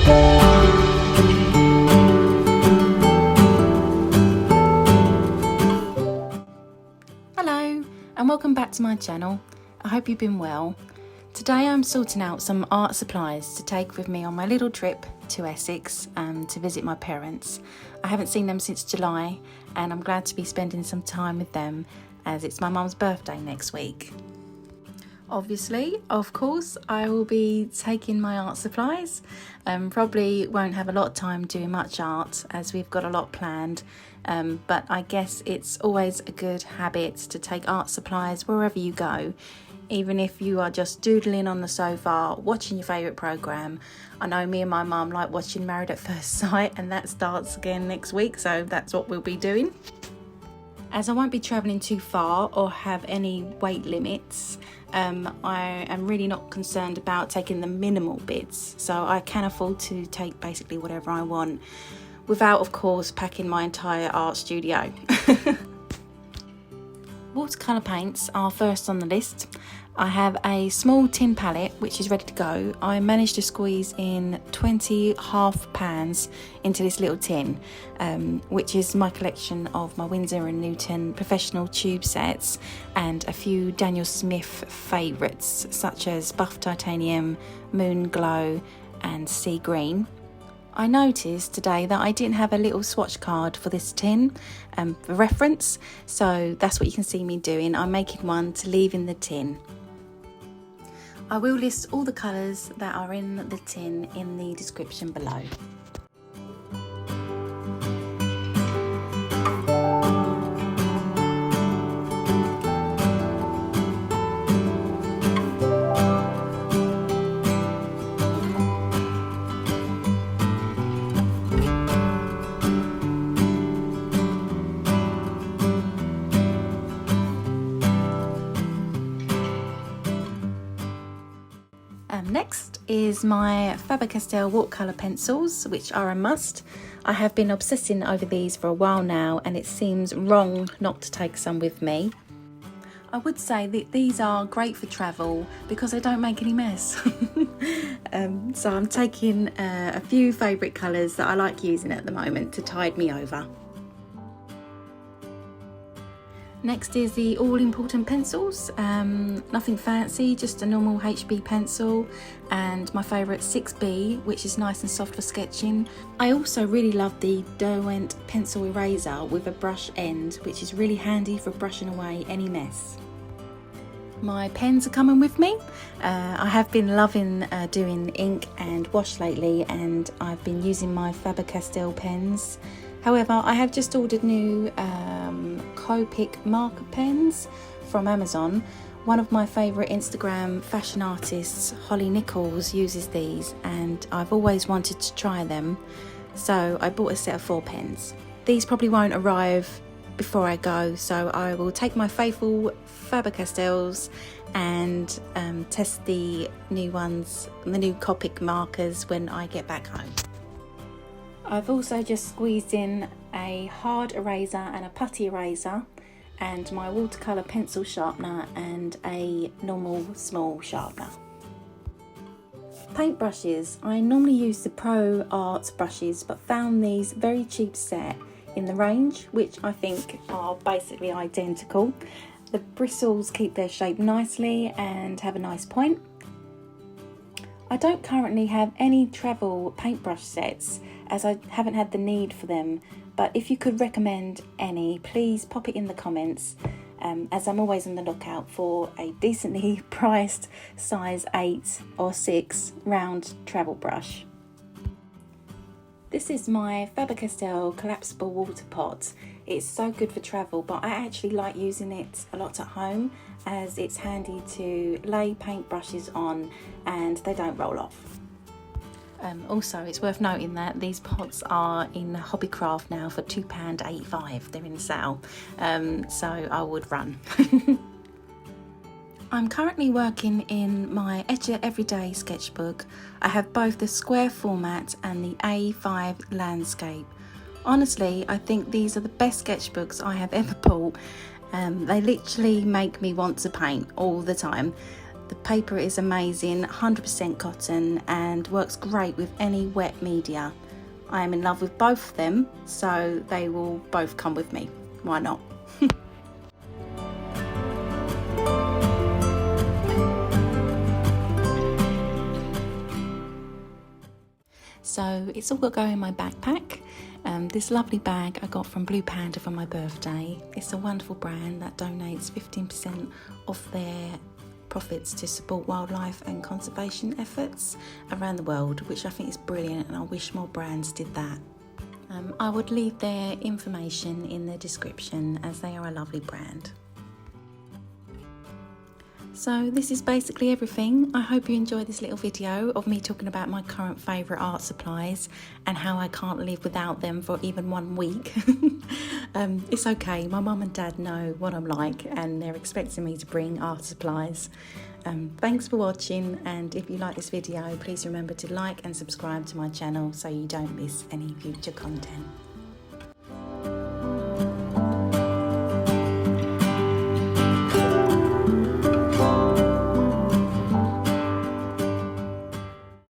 Hello and welcome back to my channel. I hope you've been well. Today I'm sorting out some art supplies to take with me on my little trip to Essex to visit my parents. I haven't seen them since July and I'm glad to be spending some time with them as it's my mum's birthday next week. Obviously, of course, I will be taking my art supplies. Probably won't have a lot of time doing much art as we've got a lot planned. But I guess it's always a good habit to take art supplies wherever you go, even if you are just doodling on the sofa, watching your favourite programme. I know me and my mum like watching Married at First Sight and that starts again next week, so that's what we'll be doing. As I won't be travelling too far or have any weight limits, I am really not concerned about taking the minimal bits, so I can afford to take basically whatever I want, without of course packing my entire art studio. Watercolour paints are first on the list. I have a small tin palette which is ready to go. I managed to squeeze in 20 half pans into this little tin, which is my collection of my Winsor & Newton professional tube sets and a few Daniel Smith favourites such as Buff Titanium, Moonglow and Sea Green. I noticed today that I didn't have a little swatch card for this tin for reference, so that's what you can see me doing. I'm making one to leave in the tin. I will list all the colours that are in the tin in the description below. Next is my Faber-Castell watercolour pencils, which are a must. I have been obsessing over these for a while now and it seems wrong not to take some with me. I would say that these are great for travel because they don't make any mess. So I'm taking a few favourite colours that I like using at the moment to tide me over. Next is the all-important pencils, nothing fancy, just a normal HB pencil and my favourite 6B, which is nice and soft for sketching. I also really love the Derwent pencil eraser with a brush end, which is really handy for brushing away any mess. My pens are coming with me. I have been loving doing ink and wash lately and I've been using my Faber-Castell pens. However, I have just ordered new Copic marker pens from Amazon. One of my favourite Instagram fashion artists, Holly Nichols, uses these and I've always wanted to try them. So I bought a set of 4 pens. These probably won't arrive before I go, so I will take my faithful Faber-Castells and test the new ones, the new Copic markers when I get back home. I've also just squeezed in a hard eraser and a putty eraser and my watercolour pencil sharpener and a normal small sharpener. Paintbrushes. I normally use the Pro Art brushes but found these very cheap set in the range, which I think are basically identical. The bristles keep their shape nicely and have a nice point. I don't currently have any travel paintbrush sets as I haven't had the need for them, but if you could recommend any, please pop it in the comments, as I'm always on the lookout for a decently priced size 8 or 6 round travel brush. This is my Faber-Castell collapsible water pot. It's so good for travel, but I actually like using it a lot at home as it's handy to lay paintbrushes on and they don't roll off. Also, it's worth noting that these pots are in Hobbycraft now for £2.85. They're in sale, so I would run. I'm currently working in my Etchr Everyday sketchbook. I have both the square format and the A5 landscape. Honestly, I think these are the best sketchbooks I have ever bought. They literally make me want to paint all the time. The paper is amazing, 100% cotton, and works great with any wet media. I am in love with both of them, so they will both come with me. Why not? So it's all got to go in my backpack. This lovely bag I got from Blue Panda for my birthday. It's a wonderful brand that donates 15% of their profits to support wildlife and conservation efforts around the world, which I think is brilliant, and I wish more brands did that. I would leave their information in the description, as they are a lovely brand. So this is basically everything. I hope you enjoyed this little video of me talking about my current favourite art supplies and how I can't live without them for even 1 week. It's okay, my mum and dad know what I'm like and they're expecting me to bring art supplies. Thanks for watching, and if you like this video, please remember to like and subscribe to my channel so you don't miss any future content.